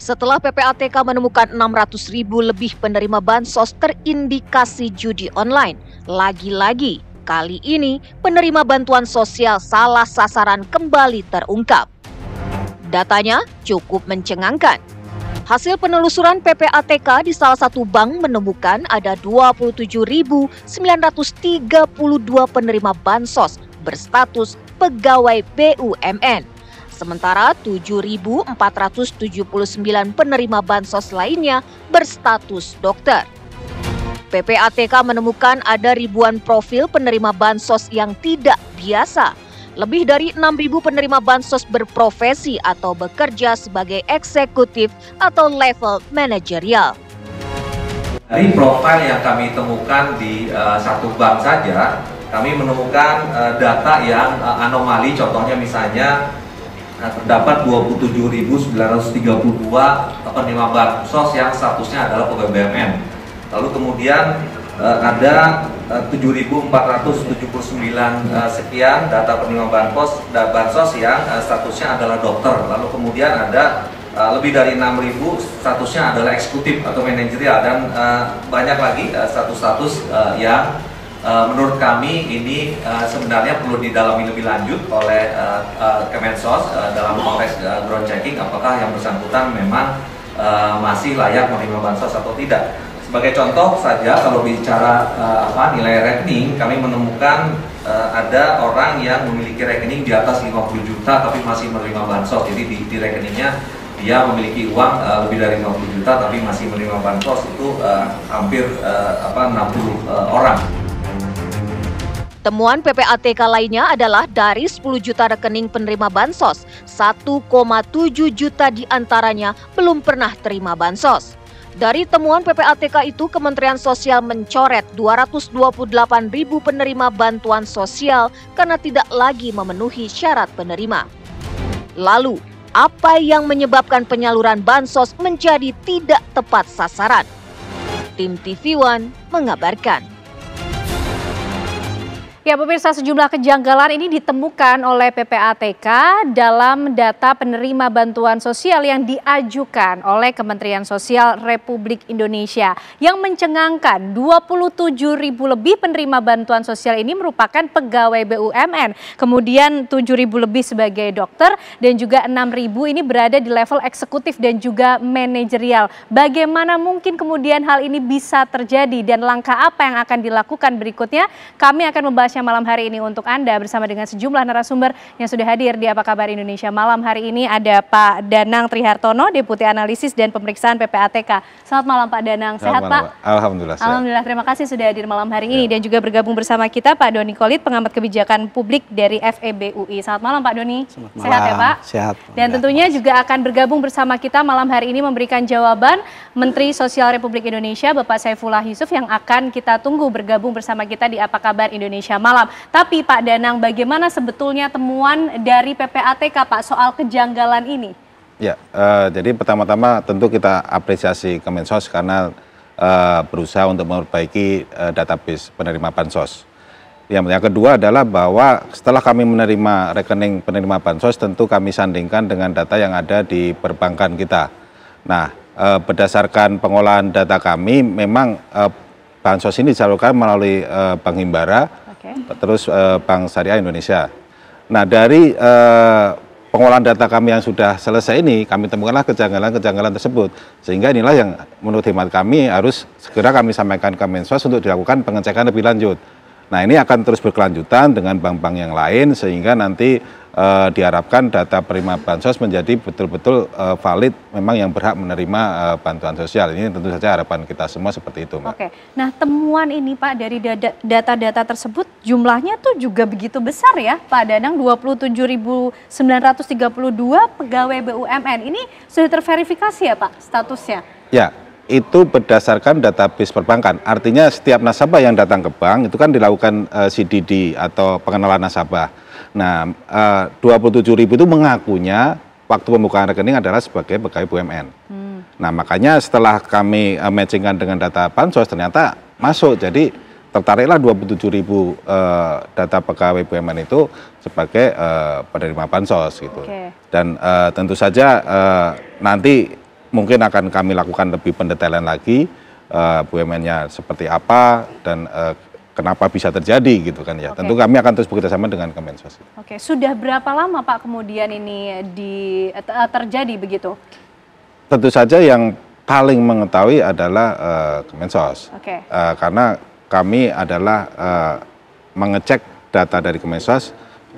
Setelah PPATK menemukan 600.000 lebih penerima bansos terindikasi judi online, lagi-lagi kali ini penerima bantuan sosial salah sasaran kembali terungkap. Datanya cukup mencengangkan. Hasil penelusuran PPATK di salah satu bank menemukan ada 27.932 penerima bansos berstatus pegawai BUMN. Sementara 7.479 penerima bansos lainnya berstatus dokter. PPATK menemukan ada ribuan profil penerima bansos yang tidak biasa. Lebih dari 6.000 penerima bansos berprofesi atau bekerja sebagai eksekutif atau level manajerial. Dari profil yang kami temukan di satu bank saja, kami menemukan data yang anomali, contohnya misalnya terdapat 27.932 penerima bansos yang statusnya adalah pegawai BUMN. Lalu kemudian ada 7.479 sekian data penerima bansos yang statusnya adalah dokter. Lalu kemudian ada lebih dari 6.000 statusnya adalah eksekutif atau manajerial, dan banyak lagi status-status yang menurut kami ini sebenarnya perlu didalami lebih lanjut oleh Kemensos dalam konteks ground checking, apakah yang bersangkutan memang masih layak menerima bansos atau tidak. Sebagai contoh saja, kalau bicara nilai rekening, kami menemukan ada orang yang memiliki rekening di atas 50 juta tapi masih menerima bansos. Jadi di rekeningnya dia memiliki uang lebih dari 50 juta tapi masih menerima bansos, itu hampir 60 orang. Temuan PPATK lainnya adalah dari 10 juta rekening penerima bansos, 1,7 juta diantaranya belum pernah terima bansos. Dari temuan PPATK itu, Kementerian Sosial mencoret 228.000 penerima bantuan sosial karena tidak lagi memenuhi syarat penerima. Lalu, apa yang menyebabkan penyaluran bansos menjadi tidak tepat sasaran? Tim TV One mengabarkan. Ya, pemirsa, sejumlah kejanggalan ini ditemukan oleh PPATK dalam data penerima bantuan sosial yang diajukan oleh Kementerian Sosial Republik Indonesia. Yang mencengangkan, 27.000 lebih penerima bantuan sosial ini merupakan pegawai BUMN. Kemudian 7.000 lebih sebagai dokter dan juga 6.000 ini berada di level eksekutif dan juga manajerial. Bagaimana mungkin kemudian hal ini bisa terjadi dan langkah apa yang akan dilakukan berikutnya? Kami akan membahas malam hari ini untuk Anda bersama dengan sejumlah narasumber yang sudah hadir di Apa Kabar Indonesia malam hari ini. Ada Pak Danang Trihartono, Deputi Analisis dan Pemeriksaan PPATK. Selamat malam Pak Danang, sehat Pak? Alhamdulillah. Alhamdulillah, terima kasih sudah hadir malam hari ini. Dan juga bergabung bersama kita Pak Doni Kolit, Pengamat Kebijakan Publik dari FEB UI. Selamat malam Pak Doni. Sehat ya Pak? Sehat. Dan tentunya juga akan bergabung bersama kita malam hari ini memberikan jawaban Menteri Sosial Republik Indonesia Bapak Saifullah Yusuf yang akan kita tunggu bergabung bersama kita di Apa Kabar Indonesia malam. Tapi Pak Danang, bagaimana sebetulnya temuan dari PPATK Pak soal kejanggalan ini? Ya, jadi pertama-tama tentu kita apresiasi Kemensos karena berusaha untuk memperbaiki database penerima bansos. Yang kedua adalah bahwa setelah kami menerima rekening penerima bansos, tentu kami sandingkan dengan data yang ada di perbankan kita. Nah, berdasarkan pengolahan data kami, memang bansos ini disalurkan melalui Bank Himbara, terus Bank Syariah Indonesia. Nah, dari pengolahan data kami yang sudah selesai ini, kami temukanlah kejanggalan-kejanggalan tersebut. Sehingga inilah yang menurut hemat kami harus segera kami sampaikan ke Mensos untuk dilakukan pengecekan lebih lanjut. Nah, ini akan terus berkelanjutan dengan bank-bank yang lain sehingga nanti diharapkan data penerima bansos menjadi betul-betul valid, memang yang berhak menerima bantuan sosial. Ini tentu saja harapan kita semua seperti itu, Mbak. Oke, nah temuan ini Pak dari data-data tersebut jumlahnya tuh juga begitu besar ya Pak Danang, 27.932 pegawai BUMN. Ini sudah terverifikasi ya Pak statusnya? Ya. Itu berdasarkan database perbankan. Artinya setiap nasabah yang datang ke bank itu kan dilakukan CDD atau pengenalan nasabah. Nah, 27.000 itu mengakunya waktu pembukaan rekening adalah sebagai pegawai BUMN. Nah, makanya setelah kami matchingkan dengan data bansos ternyata masuk. Jadi tertariklah 27.000 data pegawai BUMN itu sebagai penerima bansos gitu. Dan tentu saja nanti mungkin akan kami lakukan lebih pendetailan lagi, BUMN-nya seperti apa dan kenapa bisa terjadi gitu kan ya. Tentu kami akan terus bekerjasama dengan Kemensos. Oke, sudah berapa lama Pak kemudian ini terjadi begitu? Tentu saja yang paling mengetahui adalah Kemensos. Karena kami adalah mengecek data dari Kemensos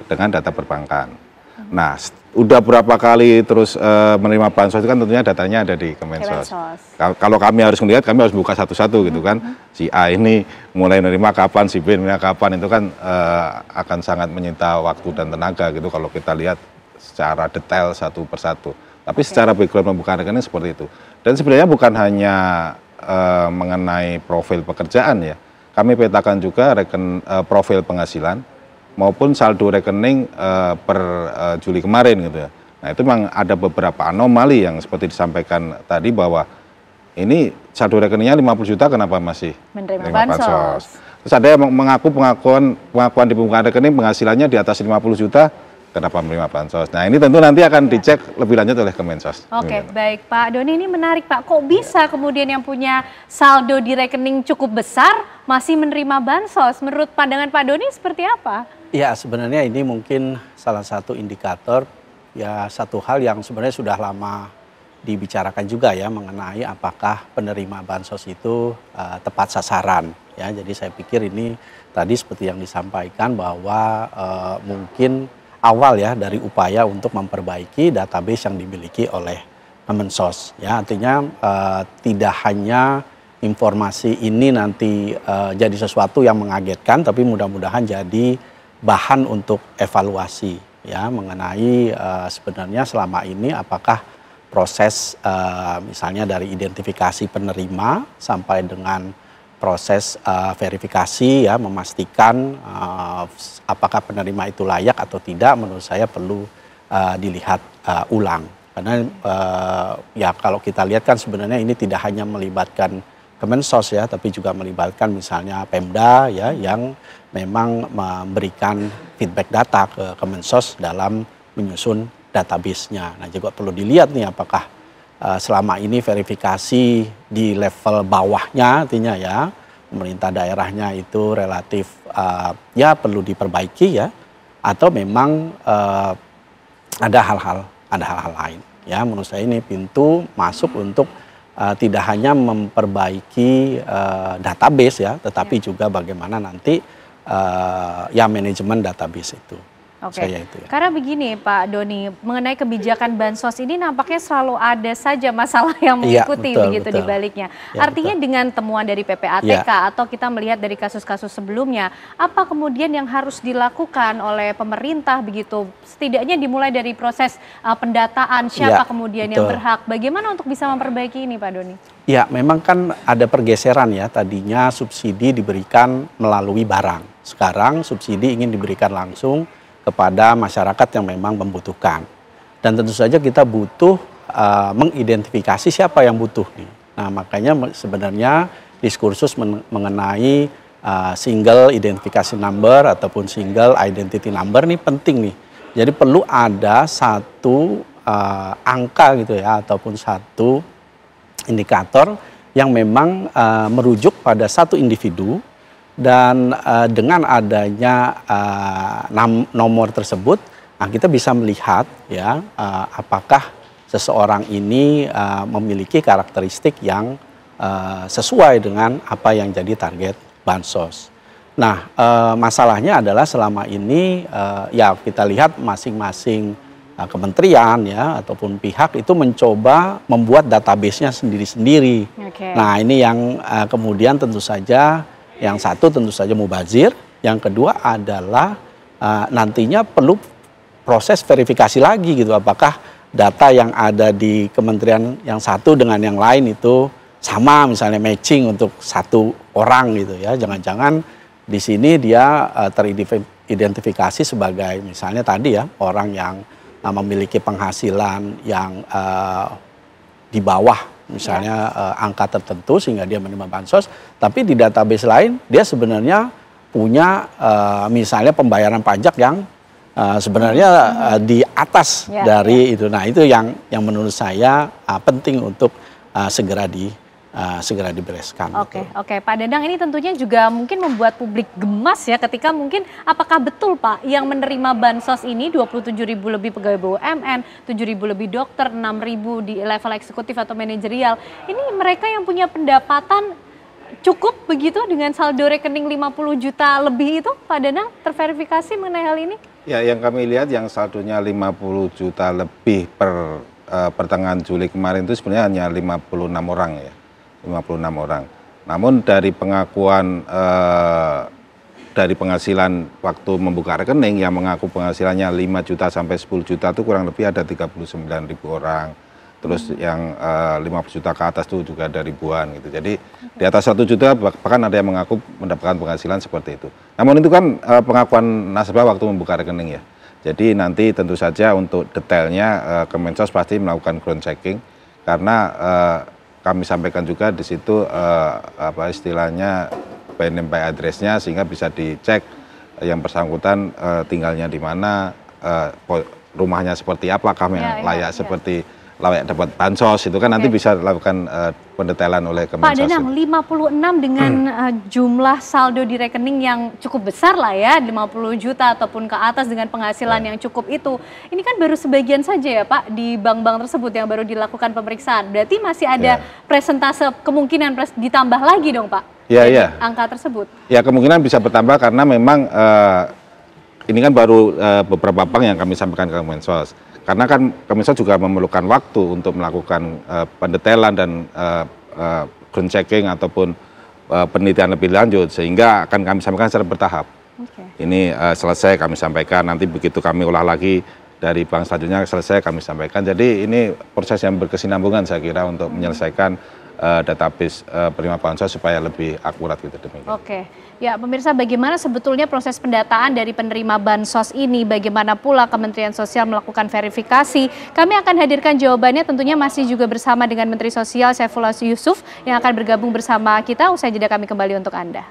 dengan data perbankan. Nah, udah berapa kali terus menerima bansos itu kan tentunya datanya ada di Kemensos. Kalau kami harus melihat, kami harus buka satu-satu gitu kan. Si A ini mulai menerima kapan, si B menerima kapan, itu kan akan sangat menyita waktu dan tenaga gitu kalau kita lihat secara detail satu persatu. Tapi secara background pembukaan rekening seperti itu. Dan sebenarnya bukan hanya mengenai profil pekerjaan ya. Kami petakan juga profil penghasilan maupun saldo rekening per Juli kemarin gitu ya. Nah itu memang ada beberapa anomali yang seperti disampaikan tadi bahwa ini saldo rekeningnya 50 juta kenapa masih menerima bansos. Terus ada yang mengaku pengakuan di pembukaan rekening penghasilannya di atas 50 juta kenapa menerima bansos. Nah ini tentu nanti akan dicek lebih lanjut oleh Kemensos. Oke, baik Pak Doni, ini menarik Pak. Kok bisa kemudian yang punya saldo di rekening cukup besar masih menerima bansos? Menurut pandangan Pak Doni seperti apa? Ya sebenarnya ini mungkin salah satu indikator, ya satu hal yang sebenarnya sudah lama dibicarakan juga ya mengenai apakah penerima bansos itu tepat sasaran. Ya, jadi saya pikir ini tadi seperti yang disampaikan bahwa mungkin awal ya dari upaya untuk memperbaiki database yang dimiliki oleh Kemensos. Ya, artinya tidak hanya informasi ini nanti jadi sesuatu yang mengagetkan, tapi mudah-mudahan jadi bahan untuk evaluasi ya mengenai sebenarnya selama ini apakah proses misalnya dari identifikasi penerima sampai dengan proses verifikasi ya memastikan apakah penerima itu layak atau tidak, menurut saya perlu dilihat ulang karena ya kalau kita lihat kan sebenarnya ini tidak hanya melibatkan Kemensos ya, tapi juga melibatkan misalnya Pemda ya yang memang memberikan feedback data ke Kemensos dalam menyusun database-nya. Nah juga perlu dilihat nih apakah selama ini verifikasi di level bawahnya artinya ya pemerintah daerahnya itu relatif ya perlu diperbaiki ya atau memang ada hal-hal lain ya. Menurut saya ini pintu masuk untuk tidak hanya memperbaiki database ya tetapi juga bagaimana nanti ya manajemen database itu. Oke, karena begini Pak Doni, mengenai kebijakan bansos ini nampaknya selalu ada saja masalah yang mengikuti begitu di baliknya. Ya, artinya dengan temuan dari PPATK atau kita melihat dari kasus-kasus sebelumnya, apa kemudian yang harus dilakukan oleh pemerintah begitu? Setidaknya dimulai dari proses pendataan siapa kemudian yang berhak. Bagaimana untuk bisa memperbaiki ini Pak Doni? Ya, memang kan ada pergeseran ya. Tadinya subsidi diberikan melalui barang. Sekarang subsidi ingin diberikan langsung kepada masyarakat yang memang membutuhkan. Dan tentu saja kita butuh mengidentifikasi siapa yang butuh nih. Nah makanya sebenarnya diskursus mengenai single identification number ataupun single identity number nih penting nih. Jadi perlu ada satu angka gitu ya ataupun satu indikator yang memang merujuk pada satu individu. Dan dengan adanya nomor tersebut, nah kita bisa melihat ya apakah seseorang ini memiliki karakteristik yang sesuai dengan apa yang jadi target bansos. Nah masalahnya adalah selama ini ya kita lihat masing-masing kementerian ya ataupun pihak itu mencoba membuat database-nya sendiri-sendiri. Nah ini yang kemudian tentu saja yang satu tentu saja mubazir, yang kedua adalah nantinya perlu proses verifikasi lagi gitu, apakah data yang ada di kementerian yang satu dengan yang lain itu sama misalnya matching untuk satu orang gitu ya, jangan-jangan di sini dia teridentifikasi sebagai misalnya tadi ya orang yang memiliki penghasilan yang di bawah misalnya angka tertentu sehingga dia menerima bansos, tapi di database lain dia sebenarnya punya misalnya pembayaran pajak yang sebenarnya di atas dari itu. Nah, itu yang menurut saya penting untuk segera dibereskan. Oke, Pak Danang, ini tentunya juga mungkin membuat publik gemas ya ketika mungkin apakah betul Pak yang menerima bansos ini 27.000 lebih pegawai BUMN, 7.000 lebih dokter, 6.000 di level eksekutif atau manajerial. Ini mereka yang punya pendapatan cukup begitu dengan saldo rekening 50 juta lebih itu, Pak Danang, terverifikasi mengenai hal ini? Ya, yang kami lihat yang saldonya 50 juta lebih per pertengahan Juli kemarin itu sebenarnya hanya 56 orang ya, 56 orang. Namun dari pengakuan dari penghasilan waktu membuka rekening yang mengaku penghasilannya 5 juta sampai 10 juta itu kurang lebih ada 39.000 orang. Terus yang 50 juta ke atas itu juga ada ribuan gitu. Jadi di atas 1 juta bahkan ada yang mengaku mendapatkan penghasilan seperti itu. Namun itu kan pengakuan nasabah waktu membuka rekening ya. Jadi nanti tentu saja untuk detailnya Kemensos pasti melakukan ground checking karena kami sampaikan juga di situ apa istilahnya PNM by address-nya sehingga bisa dicek yang bersangkutan tinggalnya di mana, rumahnya seperti apa, yang layak seperti layak dapat bansos itu kan nanti bisa dilakukan pendetailan oleh Kemensos. Pak Danang, 56 dengan jumlah saldo di rekening yang cukup besar lah ya, 50 juta ataupun ke atas dengan penghasilan yang cukup itu. Ini kan baru sebagian saja ya Pak di bank-bank tersebut yang baru dilakukan pemeriksaan. Berarti masih ada presentase kemungkinan ditambah lagi dong Pak? Iya. Angka tersebut? Ya, kemungkinan bisa bertambah karena memang ini kan baru beberapa bank yang kami sampaikan ke Kemensos. Karena kan Kemensos juga memerlukan waktu untuk melakukan pendetailan dan ground checking ataupun penelitian lebih lanjut sehingga akan kami sampaikan secara bertahap. Ini selesai kami sampaikan, nanti begitu kami ulah lagi dari bank selanjutnya selesai kami sampaikan. Jadi ini proses yang berkesinambungan saya kira untuk menyelesaikan database penerima bansos supaya lebih akurat gitu demikian. Ya pemirsa, bagaimana sebetulnya proses pendataan dari penerima bansos ini, bagaimana pula Kementerian Sosial melakukan verifikasi? Kami akan hadirkan jawabannya tentunya masih juga bersama dengan Menteri Sosial Saifullah Yusuf yang akan bergabung bersama kita usai jeda kami kembali untuk Anda.